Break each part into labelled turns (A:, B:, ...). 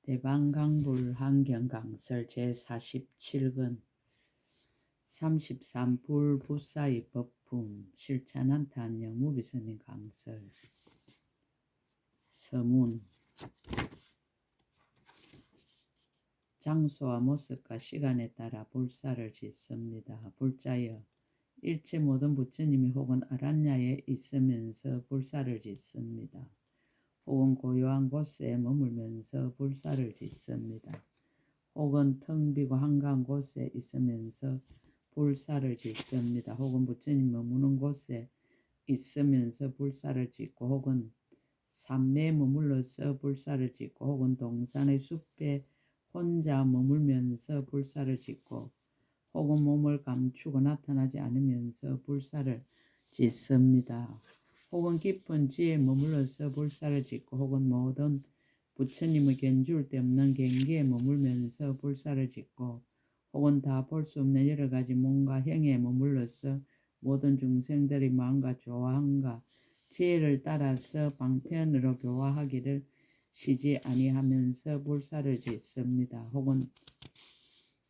A: 대방강불 환경강설 제47권 33 불부사의 법품 실천한타 안녕 무비선인 강설. 서문 장소와 모습과 시간에 따라 불사를 짓습니다. 불자여 일체 모든 부처님이 혹은 아란야에 있으면서 불사를 짓습니다. 혹은 고요한 곳에 머물면서 불사를 짓습니다. 혹은 텅 비고 한가한 곳에 있으면서 불사를 짓습니다. 혹은 부처님 머무는 곳에 있으면서 불사를 짓고, 혹은 산매에 머물러서 불사를 짓고, 혹은 동산의 숲에 혼자 머물면서 불사를 짓고, 혹은 몸을 감추고 나타나지 않으면서 불사를 짓습니다. 혹은 깊은 지에 머물러서 불사를 짓고, 혹은 모든 부처님의 견줄 데 없는 경계에 머물면서 불사를 짓고, 혹은 다 볼 수 없는 여러 가지 몸과 형에 머물러서 모든 중생들의 마음과 조화함과 지혜를 따라서 방편으로 교화하기를 쉬지 아니하면서 불사를 짓습니다. 혹은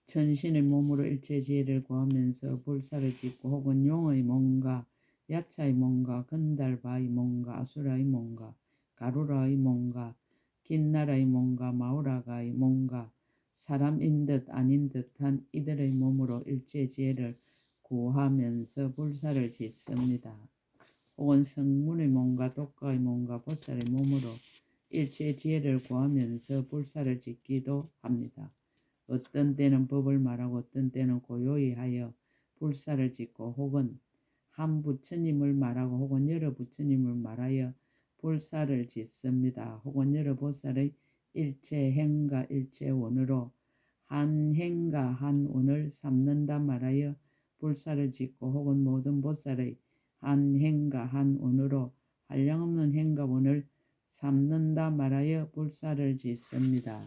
A: 천신의 몸으로 일체 지혜를 구하면서 불사를 짓고, 혹은 용의 몸과 야차의 몸과 건달바의 몸과 아수라의 몸과 가루라의 몸과 긴나라의 몸과 마우라가의 몸과 사람인 듯 아닌 듯한 이들의 몸으로 일체 지혜를 구하면서 불사를 짓습니다. 혹은 성문의 몸과 독가의 몸과 보살의 몸으로 일체 지혜를 구하면서 불사를 짓기도 합니다. 어떤 때는 법을 말하고 어떤 때는 고요히 하여 불사를 짓고, 혹은 한 부처님을 말하고 혹은 여러 부처님을 말하여 불사를 짓습니다. 혹은 여러 보살의 일체 행과 일체 원으로 한 행과 한 원을 삼는다 말하여 불사를 짓고, 혹은 모든 보살의 한 행과 한 원으로 한량없는 행과 원을 삼는다 말하여 불사를 짓습니다.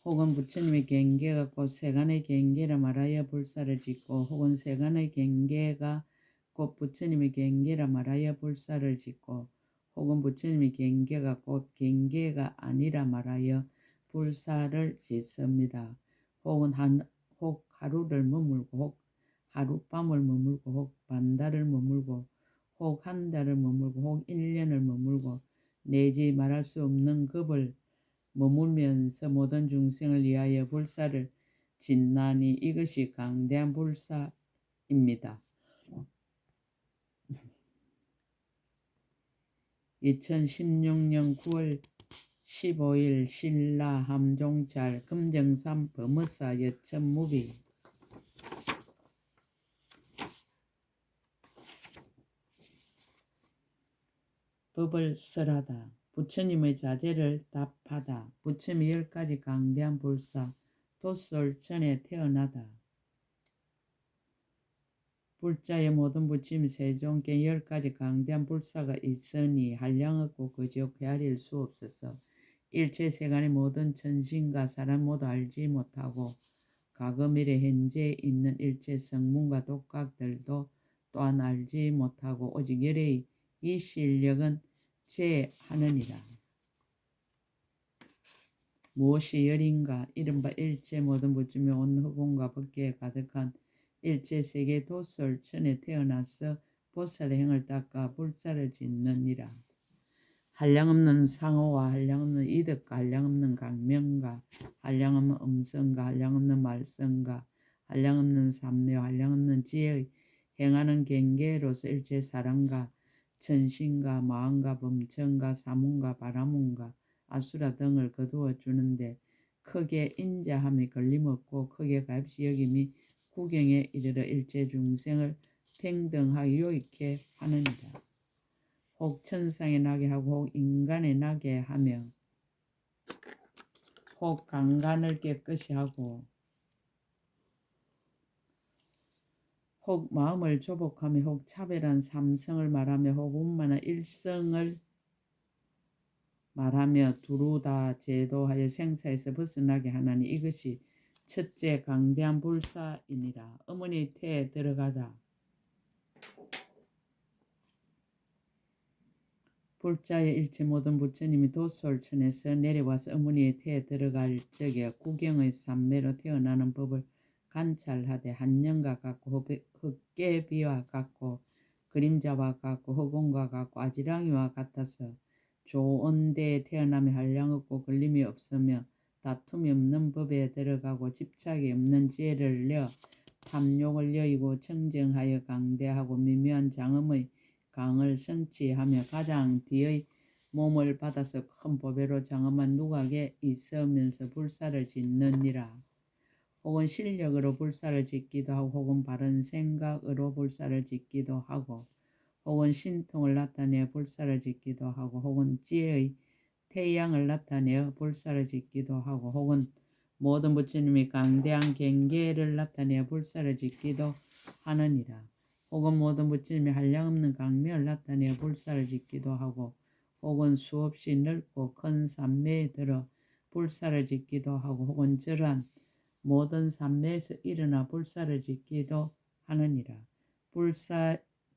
A: 혹은 부처님의 경계가 곧 세간의 경계라 말하여 불사를 짓고, 혹은 세간의 경계가 곧 부처님의 경계라 말하여 불사를 짓고, 혹은 부처님의 경계가 곧 경계가 아니라 말하여 불사를 짓습니다. 혹 하루를 머물고, 혹 하룻밤을 머물고, 혹 반달을 머물고, 혹 한 달을 머물고, 혹 1년을 머물고, 내지 말할 수 없는 급을 머물면서 모든 중생을 위하여 불사를 짓나니 이것이 강대한 불사입니다. 2016년 9월 15일 신라 함종찰 금정산 범어사 여천무비. 법을 설하다. 부처님의 자제를 답하다. 부처님의 10가지 강대한 불사. 도솔천에 태어나다. 불자의 모든 부처님 세종께 10가지 강대한 불사가 있으니 한량없고 그저 헤아릴 수 없어서 일체 세간의 모든 천신과 사람 모두 알지 못하고 과거 미래 현재에 있는 일체 성문과 독각들도 또한 알지 못하고 오직 열의 이 실력은 제하느니라. 무엇이 열인가? 이른바 일체 모든 부처님의 온 허공과 법계에 가득한 일체 세계 도솔천에 태어나서 보살의 행을 닦아 불사를 짓느니라. 한량없는 상호와 한량없는 이득과 한량없는 강명과 한량없는 음성과 한량없는 말성과 한량없는 삼매와 한량없는 지혜의 행하는 경계로서 일체 사람과 천신과 마음과 범천과 사문과 바라문과 아수라 등을 거두어 주는데 크게 인자함이 걸림없고 크게 가입시 여김이 구경에 이르러 일체 중생을 평등하게 요익해 하느니라. 혹 천상에 나게 하고 혹 인간에 나게 하며 혹 강간을 깨끗이 하고 혹 마음을 조복하며 혹 차별한 삼성을 말하며 혹 운만한 일성을 말하며 두루 다 제도하여 생사에서 벗어나게 하나니 이것이 첫째 강대한 불사이니라. 어머니 태에 들어가다. 불자의 일체 모든 부처님이 도솔천에서 내려와서 어머니의 태에 들어갈 적에 구경의 삼매로 태어나는 법을 관찰하되 한년과 같고 흑개비와 같고 그림자와 같고 허공과 같고 아지랑이와 같아서 좋은 데에 태어남에 한량 없고 걸림이 없으며 다툼이 없는 법에 들어가고 집착이 없는 지혜를 려 탐욕을 여의고 청정하여 강대하고 미묘한 장엄의 강을 성취하며 가장 뒤의 몸을 받아서 큰 보배로 장엄한 누각에 있으면서 불사를 짓느니라. 혹은 실력으로 불사를 짓기도 하고 혹은 바른 생각으로 불사를 짓기도 하고 혹은 신통을 나타내어 불사를 짓기도 하고 혹은 지혜의 태양을 나타내어 불사를 짓기도 하고 혹은 모든 부처님이 강대한 경계를 나타내어 불사를 짓기도 하느니라. 혹은 모든 부처님이 한량없는 강명을 나타내어 불사를 짓기도 하고 혹은 수없이 넓고 큰 산매에 들어 불사를 짓기도 하고 혹은 저러한 모든 산매에서 일어나 불사를 짓기도 하느니라.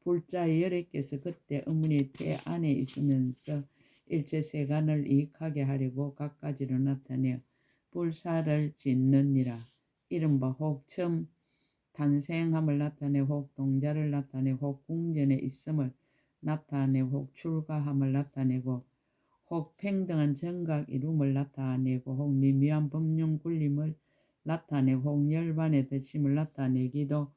A: 불자의 열애께서 그때 어머니의 태 안에 있으면서 일체 세간을 이익하게 하려고 갖가지로 나타내어 불사를 짓느니라. 이른바 혹 처음 탄생함을 나타내고 혹 동자를 나타내고 혹 궁전에 있음을 나타내고 혹 출가함을 나타내고 혹 평등한 정각 이룸을 나타내고 혹 미묘한 법륜 굴림을 나타내고 혹 열반의 덧심을 나타내기도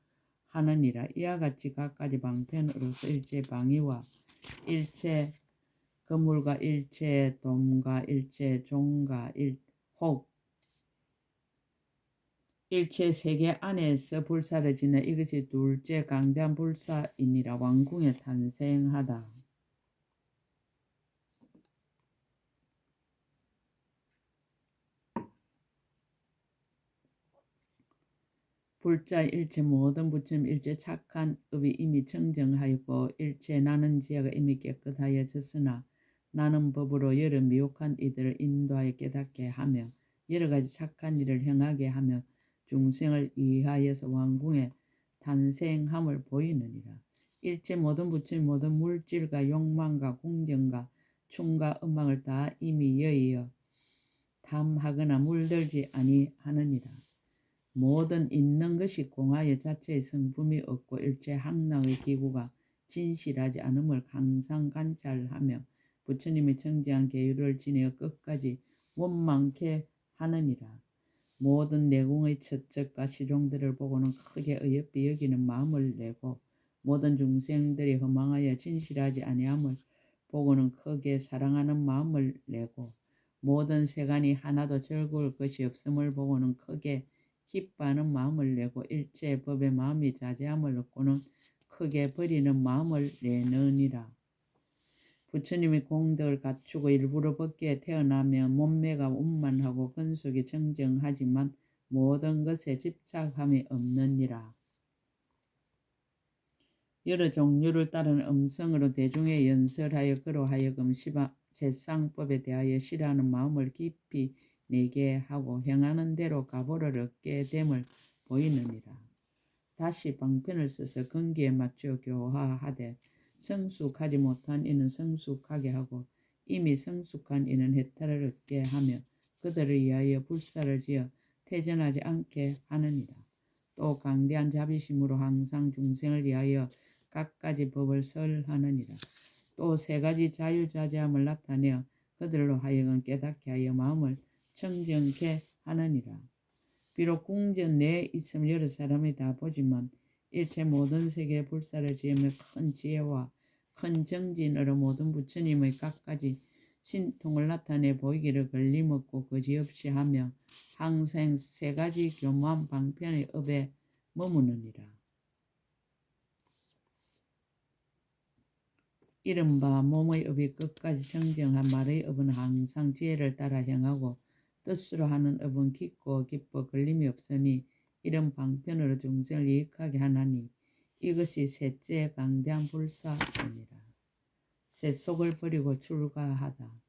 A: 하느니라. 이와 같이 각가지 방편으로서 일체 방위와 일체 거물과 일체 돔과 일체 종과 혹 일체 세계 안에서 불사를 지는 이것이 둘째 강대한 불사이니라. 왕궁에 탄생하다. 불자 일체 모든 부처님 일체 착한 업이 이미 청정하였고 일체 나는 지혜가 이미 깨끗하여졌으나 나는 법으로 여러 미혹한 이들을 인도하여 깨닫게 하며 여러 가지 착한 일을 행하게 하며 중생을 이해하여서 왕궁에 탄생함을 보이느니라. 일체 모든 부처님 모든 물질과 욕망과 궁정과 춤과 음악을 다 이미 여의어 탐하거나 물들지 아니하느니라. 모든 있는 것이 공하여 자체의 성품이 없고 일체 항락의 기구가 진실하지 않음을 항상 관찰하며 부처님의 청지한 계율을 지내어 끝까지 원망케 하느니라. 모든 내공의 처적과 시종들을 보고는 크게 어여삐 여기는 마음을 내고 모든 중생들이 허망하여 진실하지 아니함을 보고는 크게 사랑하는 마음을 내고 모든 세간이 하나도 즐거울 것이 없음을 보고는 크게 기뻐하는 마음을 내고 일체 법의 마음이 자제함을 얻고는 크게 버리는 마음을 내느니라. 부처님이 공덕을 갖추고 일부러 벗게 태어나며 몸매가 운만하고 근속이 정정하지만 모든 것에 집착함이 없느니라. 여러 종류를 따른 음성으로 대중에 연설하여 그로 하여금 세상법에 대하여 싫어하는 마음을 깊이 내게 하고 행하는 대로 가보를 얻게 됨을 보이느니라. 다시 방편을 써서 근기에 맞추어 교화하되 성숙하지 못한 이는 성숙하게 하고 이미 성숙한 이는 해탈을 얻게 하며 그들을 위하여 불사를 지어 퇴전하지 않게 하느니라. 또 강대한 자비심으로 항상 중생을 위하여 각가지 법을 설하느니라. 또 세 가지 자유자재함을 나타내어 그들로 하여금 깨닫게 하여 마음을 청정케 하느니라. 비록 궁전 내에 있으면 여러 사람이 다 보지만 일체 모든 세계에 불사를 지으며 큰 지혜와 큰 정진으로 모든 부처님의 각가지 신통을 나타내 보이기를 걸림없고 거지없이 하며 항생 세 가지 교묘한 방편의 업에 머무느니라. 이른바 몸의 업이 끝까지 정정한 말의 업은 항상 지혜를 따라 행하고 뜻으로 하는 업은 깊고 깊어 걸림이 없으니 이런 방편으로 중생을 이익하게 하나니 이것이 셋째 강대한 불사입니다. 셋속을 버리고 출가하다.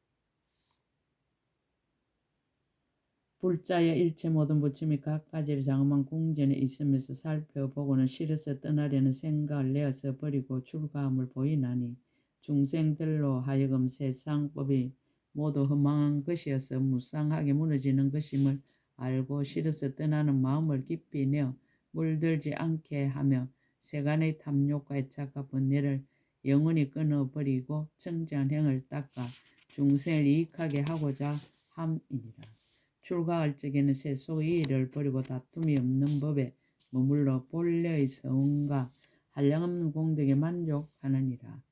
A: 불자의 일체 모든 부처님이 각가지를 장엄한 궁전에 있으면서 살펴보고는 싫어서 떠나려는 생각을 내어서 버리고 출가함을 보이나니 중생들로 하여금 세상법이 모두 허망한 것이어서 무쌍하게 무너지는 것임을 알고 싫어서 떠나는 마음을 깊이 내어 물들지 않게 하며 세간의 탐욕과 애착과 번뇌를 영원히 끊어버리고 청정한 행을 닦아 중생을 이익하게 하고자 함이니라. 출가할 적에는 세속의 일을 버리고 다툼이 없는 법에 머물러 본래의 성과 한량없는 공덕에 만족하느니라.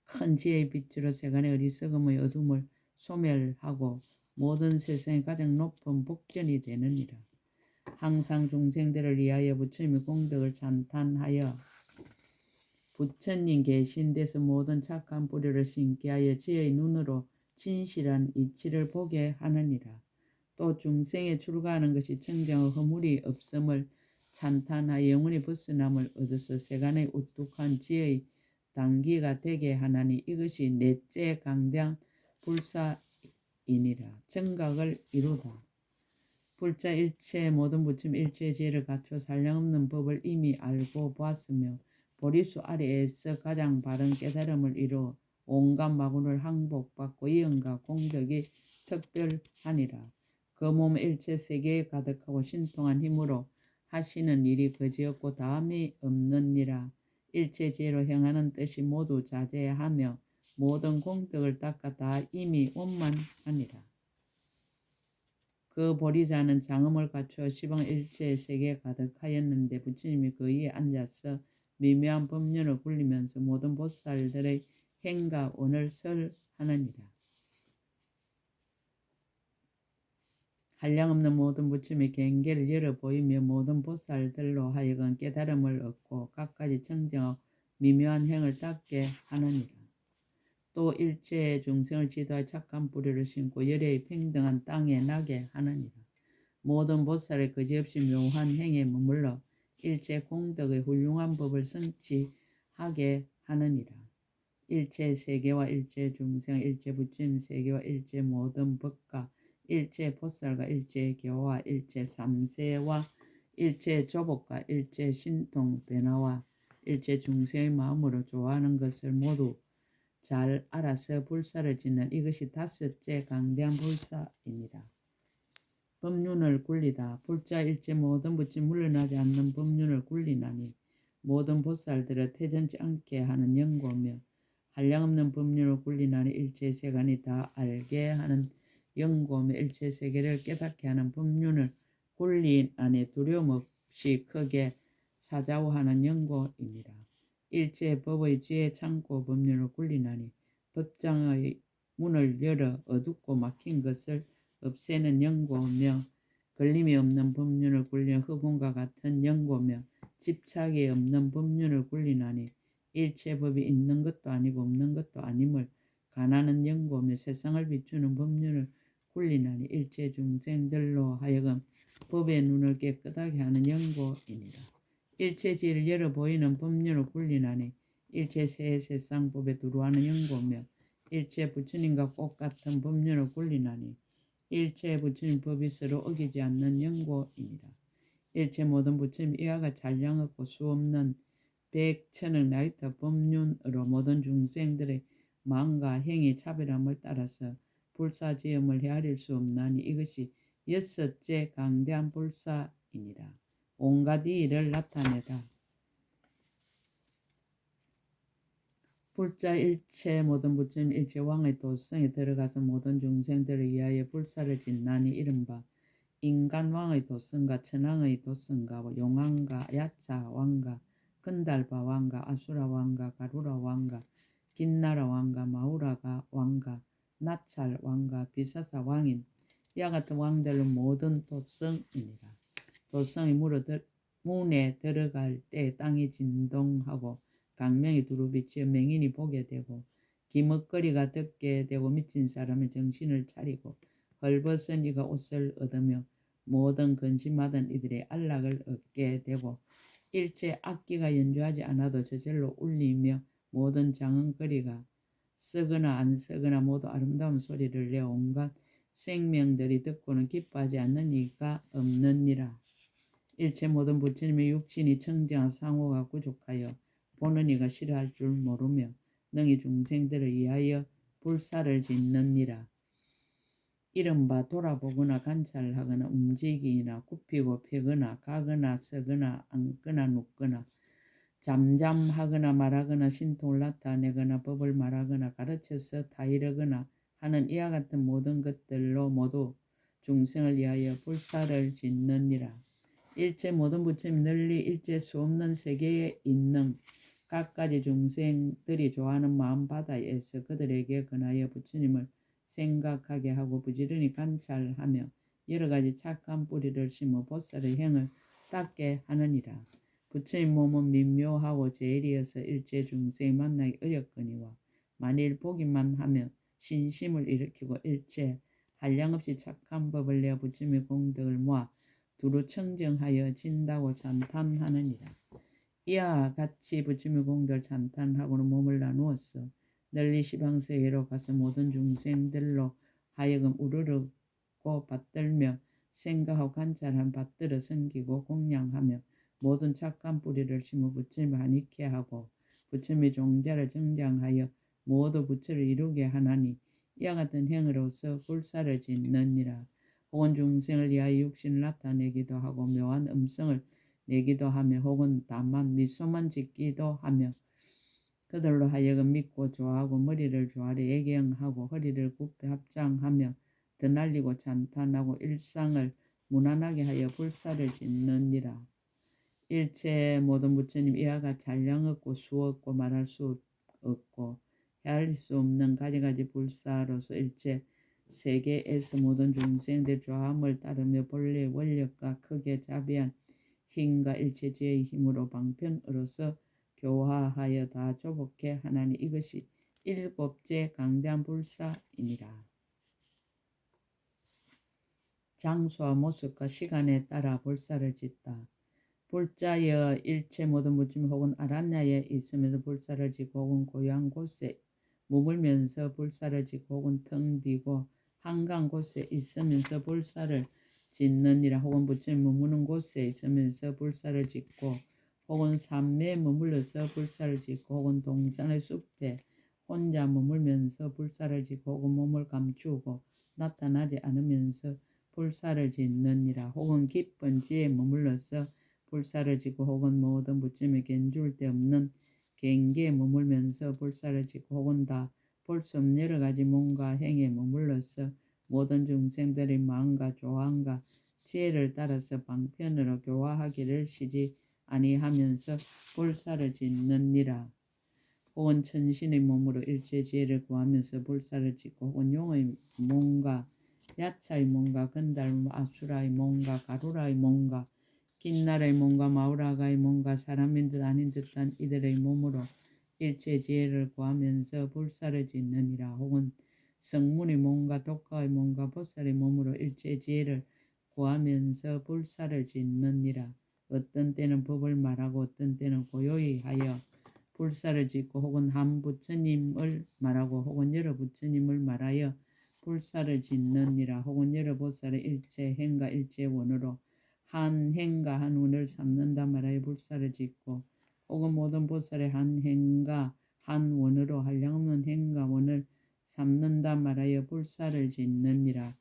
A: 큰 지혜의 빛으로 세간의 어리석음의 어둠을 소멸하고 모든 세상의 가장 높은 복전이 되느니라. 항상 중생들을 위하여 부처님의 공덕을 찬탄하여 부처님 계신 데서 모든 착한 뿌리를 심게 하여 지혜의 눈으로 진실한 이치를 보게 하느니라. 또 중생에 출가하는 것이 청정의 허물이 없음을 찬탄하여 영원히 벗어남을 얻어서 세간의 우뚝한 지혜의 단기가 되게 하나니 이것이 넷째 강대한 불사이니라. 정각을 이루다. 불자 일체 모든 부처님 일체 지혜를 갖춰 한량없는 법을 이미 알고 보았으며 보리수 아래에서 가장 바른 깨달음을 이루어 온갖 마군을 항복받고 이언과 공덕이 특별하니라. 그 몸 일체 세계에 가득하고 신통한 힘으로 하시는 일이 거지없고 다함이 없느니라. 일체 지혜로 행하는 뜻이 모두 자제하며 모든 공덕을 닦아 다 이미 원만하니라. 그 보리자는 장엄을 갖추어 시방 일체 세계에 가득하였는데 부처님이 그 위에 앉아서 미묘한 법륜을 굴리면서 모든 보살들의 행과 원을 설하느니라. 한량없는 모든 부처님의 경계를 열어 보이며 모든 보살들로 하여금 깨달음을 얻고 각가지 청정하고 미묘한 행을 닦게 하느니라. 또 일체 중생을 지도할 착한 뿌리를 심고 열애의 평등한 땅에 나게 하느니라. 모든 보살의 거지없이 묘한 행에 머물러 일체 공덕의 훌륭한 법을 성취하게 하느니라. 일체 세계와 일체 중생, 일체 부처님 세계와 일체 모든 법과 일체 보살과 일체 교와 일체 삼세와 일체 조복과 일체 신통 변화와 일체 중생의 마음으로 좋아하는 것을 모두 잘 알아서 불사를 짓는 이것이 다섯째 강대한 불사입니다. 법륜을 굴리다. 불자 일체 모든 부처님 물러나지 않는 법륜을 굴리나니 모든 보살들을 태전치 않게 하는 연고며 한량없는 법륜을 굴리나니 일체 세간이 다 알게 하는 연고며 일체 세계를 깨닫게 하는 법륜을 굴리나니 두려움 없이 크게 사자우하는 연고이니라. 일체 법의 지혜 창고 법륜을 굴리나니 법장의 문을 열어 어둡고 막힌 것을 없애는 연고며 걸림이 없는 법륜을 굴리는 흑운과 같은 연고며 집착이 없는 법륜을 굴리나니 일체 법이 있는 것도 아니고 없는 것도 아님을 가나는 연고며 세상을 비추는 법륜을 굴리나니 일체 중생들로 하여금 법의 눈을 깨끗하게 하는 연고이니라. 일체 지혜를 열어 보이는 법륜을 굴리나니 일체 새 세상 법에 두루하는 연고며 일체 부처님과 똑같은 법륜을 굴리나니 일체 부처님 법이 서로 어기지 않는 연고이니라. 일체 모든 부처님 이와 같이 잔량없고 수없는 백천억 나이터 법륜으로 모든 중생들의 마음과 행위 차별함을 따라서 불사지음을 헤아릴 수 없나니 이것이 여섯째 강대한 불사이니라. 온갖 이 일을 나타내다. 불자 일체 모든 부처님 일체 왕의 도성에 들어가서 모든 중생들을 위하여 불사를 짓나니 이른바 인간왕의 도성과 천왕의 도성과 용왕과 야차 왕과 건달바 왕과 아수라 왕과 가루라 왕과 긴나라 왕과 마우라가 왕과 나찰 왕과 비사사 왕인 이와 같은 왕들은 모든 도성이니라. 도성의 문에 들어갈 때 땅이 진동하고 강명이 두루비치어 맹인이 보게 되고 기먹거리가 듣게 되고 미친 사람의 정신을 차리고 헐벗은 이가 옷을 얻으며 모든 근심하던 이들의 안락을 얻게 되고 일체 악기가 연주하지 않아도 저절로 울리며 모든 장흥거리가 쓰거나 안 쓰거나 모두 아름다운 소리를 내어 온갖 생명들이 듣고는 기뻐하지 않는 이가 없느니라. 일체 모든 부처님의 육신이 청정한 상호가 부족하여 보는 이가 싫어할 줄 모르며 능히 중생들을 위하여 불사를 짓느니라. 이른바 돌아보거나 관찰하거나 움직이거나 굽히고 펴거나 가거나 서거나 앉거나 눕거나 잠잠하거나 말하거나 신통을 나타내거나 법을 말하거나 가르쳐서 타이르거나 하는 이와 같은 모든 것들로 모두 중생을 위하여 불사를 짓느니라. 일체 모든 부처님이 널리 일체 수 없는 세계에 있는 각가지 중생들이 좋아하는 마음바다에서 그들에게 권하여 부처님을 생각하게 하고 부지런히 관찰하며 여러가지 착한 뿌리를 심어 보살의 행을 닦게 하느니라. 부처님 몸은 미묘하고 제일이어서 일체 중생이 만나기 어렵거니와 만일 보기만 하며 신심을 일으키고 일체 한량없이 착한 법을 내어 부처님의 공덕을 모아 두루 청정하여 진다고 찬탄하느니라. 이와 같이 부처님의 공덕을 찬탄하고는 몸을 나누었어 널리 시방세계로 가서 모든 중생들로 하여금 우러르고 받들며 생각하고 관찰한 받들어 섬기고 공양하며 모든 착한 뿌리를 심어 부처님을 한익케 하고 부처님의 종자를 정장하여 모두 부처를 이루게 하나니 이와 같은 행으로서 불사를 짓느니라. 혹은 중생을 위하여 육신을 나타내기도 하고 묘한 음성을 내기도 하며 혹은 다만 미소만 짓기도 하며 그들로 하여금 믿고 좋아하고 머리를 조아려 애경하고 허리를 굽혀 합장하며 드날리고 찬탄하고 일상을 무난하게 하여 불사를 짓느니라. 일체 모든 부처님 이와 같이 한량 없고 수 없고 말할 수 없고 헤아릴 수 없는 가지가지 불사로서 일체 세계에서 모든 중생들 조함을 따르며 본래의 원력과 크게 자비한 힘과 일체지의 힘으로 방편으로서 교화하여 다 조복해 하나니 이것이 일곱째 강대한 불사이니라. 장소와 모습과 시간에 따라 불사를 짓다. 불자여 일체 모든 부처님 혹은 아란야에 있으면서 불사를 짓고 혹은 고요한 곳에 머물면서 불사를 짓고 혹은 텅 비고 한가한 곳에 있으면서 불사를 짓느니라. 혹은 부처님 머무는 곳에 있으면서 불사를 짓고 혹은 산매에 머물러서 불사를 짓고 혹은 동산의 숲에 혼자 머물면서 불사를 짓고 혹은 몸을 감추고 나타나지 않으면서 불사를 짓느니라. 혹은 깊은 지에 머물러서 불사를 짓고 혹은 모든 부처님의 견줄 데 없는 경계에 머물면서 불사를 짓고 혹은 다 볼 수 없는 여러 가지 몸과 행에 머물러서 모든 중생들의 마음과 조항과 지혜를 따라서 방편으로 교화하기를 쉬지 아니하면서 불사를 짓느니라. 혹은 천신의 몸으로 일체 지혜를 구하면서 불사를 짓고 혹은 용의 몸과 야차의 몸과 건달 아수라의 몸과 가루라의 몸과 긴나라의 몸과 마우라가의 몸과 사람인 듯 아닌 듯한 이들의 몸으로 일체 지혜를 구하면서 불사를 짓느니라. 혹은 성문의 몸과 독가의 몸과 보살의 몸으로 일체 지혜를 구하면서 불사를 짓느니라. 어떤 때는 법을 말하고 어떤 때는 고요히 하여 불사를 짓고 혹은 한 부처님을 말하고 혹은 여러 부처님을 말하여 불사를 짓느니라. 혹은 여러 보살의 일체 행과 일체 원으로 한 행과 한 원을 삼는다 말하여 불사를 짓고 혹은 모든 보살의 한 행과 한 원으로 한량없는 행과 원을 삼는다 말하여 불사를 짓느니라.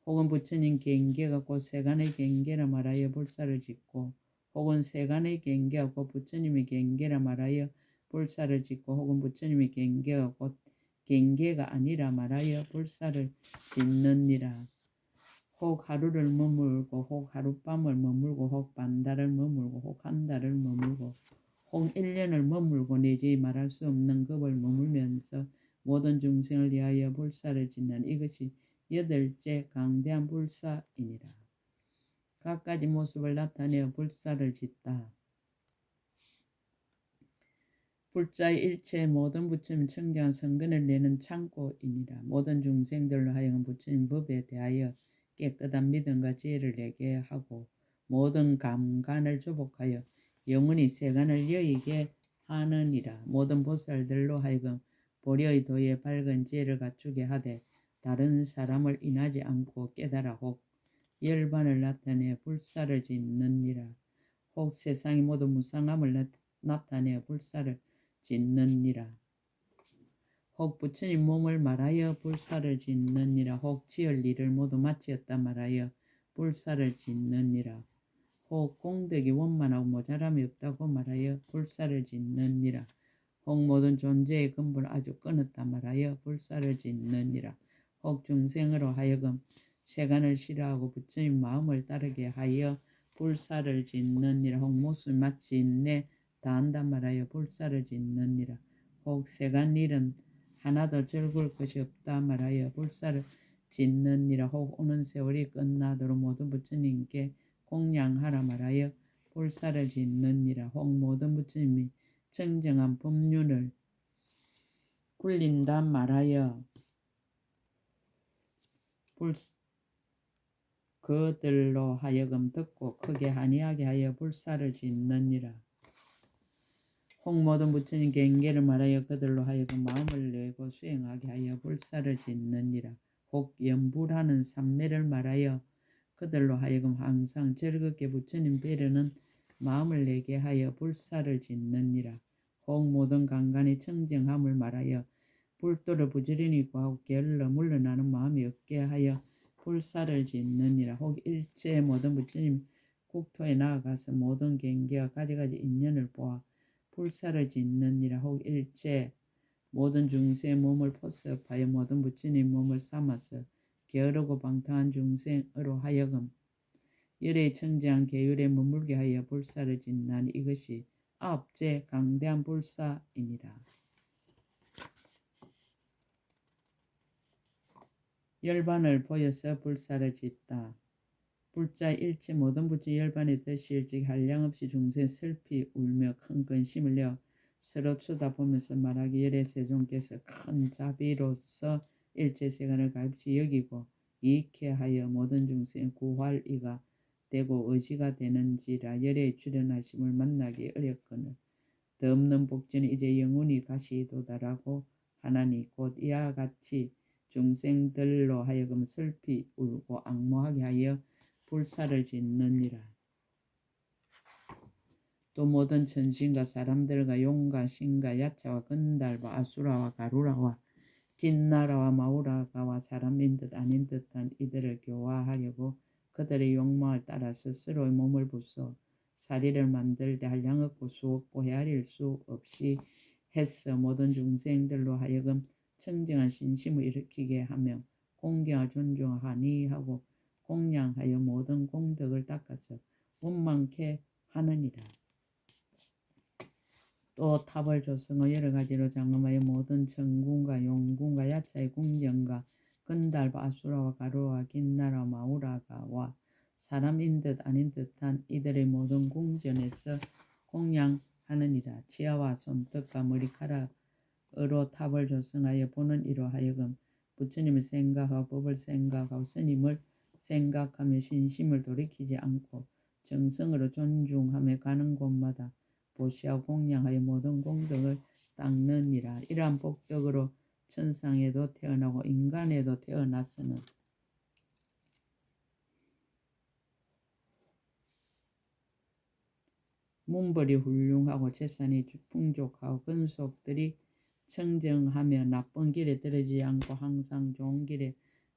A: 혹은 부처님 경계가 곧 세간의 경계라 말하여 불사를 짓고 혹은 세간의 경계가 곧 부처님의 경계라 말하여 불사를 짓고 혹은 부처님의 경계가 곧 경계가 아니라 말하여 불사를 짓느니라. 혹 하루를 머물고 혹 하룻밤을 머물고 혹 반달을 머물고 혹 한 달을 머물고 혹 1년을 머물고 내지 말할 수 없는 급을 머물면서 모든 중생을 위하여 불사를 짓는 이것이 여덟째 강대한 불사이니라. 각가지 모습을 나타내어 불사를 짓다. 불자의 일체 모든 부처님 청정한 성근을 내는 창고이니라. 모든 중생들로 하여금 부처님 법에 대하여 깨끗한 믿음과 지혜를 내게 하고 모든 감관을 조복하여 영원히 세간을 여의게 하느니라. 모든 보살들로 하여금 보려의 도에 밝은 지혜를 갖추게 하되 다른 사람을 인하지 않고 깨달아 혹 열반을 나타내 불사를 짓느니라. 혹 세상의 모든 무상함을 나타내어 불사를 짓느니라. 혹 부처님 몸을 말하여 불사를 짓느니라. 혹 지을 일을 모두 마치었다 말하여 불사를 짓느니라. 혹 공덕이 원만하고 모자람이 없다고 말하여 불사를 짓느니라. 혹 모든 존재의 근본을 아주 끊었다 말하여 불사를 짓느니라. 혹 중생으로 하여금 세간을 싫어하고 부처님 마음을 따르게 하여 불사를 짓느니라. 혹 못을 마침내 다한다 말하여 불사를 짓느니라. 혹 세간 일은 하나도 즐거울 것이 없다 말하여 불사를 짓느니라. 혹 오는 세월이 끝나도록 모든 부처님께 공양하라 말하여 불사를 짓느니라. 혹 모든 부처님이 청정한 법륜을 굴린다 말하여 그들로 하여금 듣고 크게 한이하게 하여 불사를 짓느니라. 혹 모든 부처님 경계를 말하여 그들로 하여금 마음을 내고 수행하게 하여 불사를 짓느니라. 혹 연불하는 삼매를 말하여 그들로 하여금 항상 즐겁게 부처님 배려는 마음을 내게 하여 불사를 짓느니라. 혹 모든 강간의 청정함을 말하여 불도를 부지런히 구하고 게을러 물러나는 마음이 없게 하여 불사를 짓느니라. 혹 일체 모든 부처님 국토에 나아가서 모든 경계와 가지가지 인연을 보아 불사를 짓느니라. 혹 일체 모든 중생의 몸을 포섭하여 모든 부처님 몸을 삼아서 게으르고 방탕한 중생으로 하여금 열의 청정한 계율에 머물게 하여 불사를 짓나니 이것이 아홉째 강대한 불사이니라. 열반을 보여서 불사를 짓다. 불자 일체 모든 부처 열반에 드실즉 한량없이 중생 슬피 울며 큰 근심을 내어 서로 쳐다보면서 말하기 열의 세존께서 큰 자비로서 일체 세간을 가입치 여기고 이익해 하여 모든 중생의 구활이가 되고 의지가 되는지라. 열의 출현하심을 만나기 어렵거늘 더 없는 복전이 이제 영원히 가시도다라고 하나니 곧 이와 같이 중생들로 하여금 슬피 울고 앙모하게 하여 불사를 짓느니라. 또 모든 천신과 사람들과 용과 신과 야차와 건달과 아수라와 가루라와 긴나라와 마우라가와 사람인 듯 아닌 듯한 이들을 교화하려고 그들의 욕망을 따라 스스로의 몸을 부숴 사리를 만들되 한량없고 수없고 헤아릴 수 없이 해서 모든 중생들로 하여금 청정한 신심을 일으키게 하며 공경하 존중하니 하고 공양하여 모든 공덕을 닦아서 원만케 하느니라. 또 탑을 조성하여 여러 가지로 장엄하여 모든 천군과 용군과 야차의 궁전과 건달과 아수라와 가루와 긴나라 마우라가와 사람인 듯 아닌 듯한 이들의 모든 궁전에서 공양하느니라. 치아와 손톱과 머리카락으로 탑을 조성하여 보는 이로 하여금 부처님을 생각하고 법을 생각하고 스님을 생각하며 신심을 돌이키지 않고 정성으로 존중하며 가는 곳마다 보시하고 공양하여 모든 공덕을 닦느니라. 이러한 복덕으로 천상에도 태어나고 인간에도 태어났으는 문벌이 훌륭하고 재산이 풍족하고 근속들이 청정하며 나쁜 길에 떨어지지 않고 항상 좋은 길에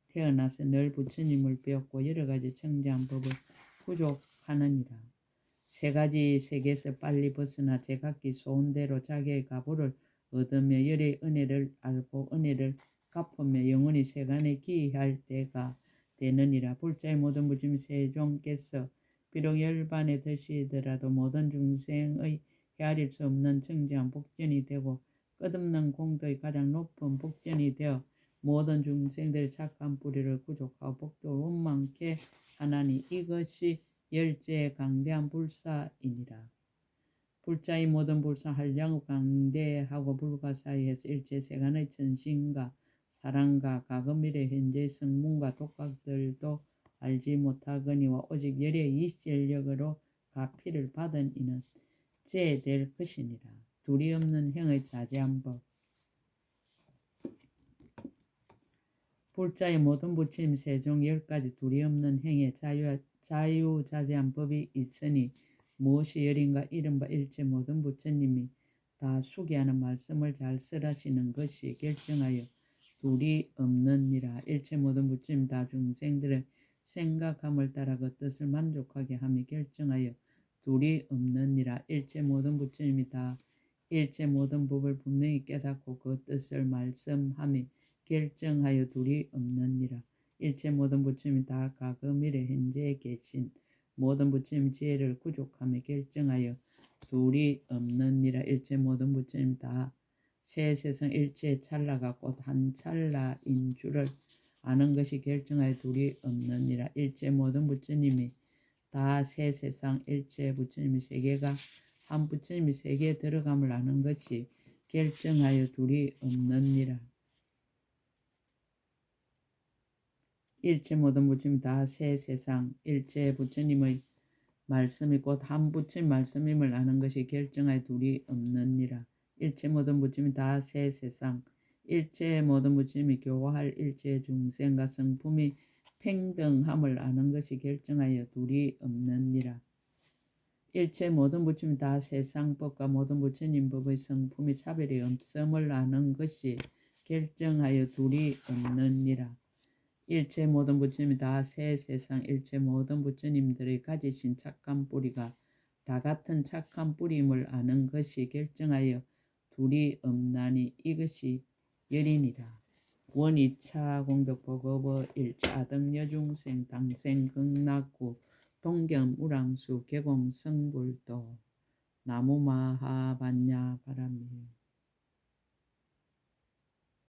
A: 태어나서 늘 부처님을 배웠고 여러 가지 청정한 법을 구족하느니라. 세 가지 세계에서 빨리 벗어나 제각기 소원대로 자기의 가부를 얻으며 열의 은혜를 알고 은혜를 갚으며 영원히 세간에 기이할 때가 되느니라. 불자의 모든 부처님 세종께서 비록 열반에 드시더라도 모든 중생의 헤아릴 수 없는 청정한 복전이 되고 끝없는 공덕의 가장 높은 복전이 되어 모든 중생들의 착한 뿌리를 구족하고 복덕을 원만케 하나니 이것이 열째 강대한 불사이니라. 불자의 모든 불사 한량없 강대하고 불가사의해서 일체 세간의 천신과 사랑과 과거 미래 현재의 성문과 독각들도 알지 못하거니와 오직 열의 이시력으로 가피를 받은 이는 제될 것이니라. 둘이 없는 행의 자제한 법. 불자의 모든 부처님 세종 10가지 둘이 없는 행의 자유자재한 법이 있으니 무엇이 열인가 이른바 일체 모든 부처님이 다 수게 하는 말씀을 잘 쓰라시는 것이 결정하여 둘이 없느니라. 일체 모든 부처님 다 중생들의 생각함을 따라 그 뜻을 만족하게 함이 결정하여 둘이 없느니라. 일체 모든 부처님이 다 일체 모든 법을 분명히 깨닫고 그 뜻을 말씀함이 결정하여 둘이 없느니라. 일체 모든 부처님이 다 과거 미래 현재에 계신 모든 부처님 지혜를 구족함에 결정하여 둘이 없느니라. 일체 모든 부처님 다 새 세상 일체 찰나가 곧 한 찰나인 줄을 아는 것이 결정하여 둘이 없느니라. 일체 모든 부처님이 다 새 세상 일체 부처님의 세계가 한 부처님이 세계에 들어감을 아는 것이 결정하여 둘이 없느니라. 일체 모든 부처님 다 새 세상 일체 부처님의 말씀이 곧 한 부처님 말씀임을 아는 것이 결정하여 둘이 없느니라. 일체 모든 부처님이 다 새 세상 일체 모든 부처님이 교화할 일체 중생과 성품이 평등함을 아는 것이 결정하여 둘이 없느니라. 일체 모든 부처님이 다 세상법과 모든 부처님 법의 성품이 차별이 없음을 아는 것이 결정하여 둘이 없느니라. 일체 모든 부처님이 다 새 세상 일체 모든 부처님들의 가지신 착한 뿌리가 다 같은 착한 뿌리임을 아는 것이 결정하여 둘이 없나니 이것이 열이니라. 원이차 공덕보고버 일차 등여중생 당생 극락구 동경 우랑수 계공 성불도 나무마하반야 바람일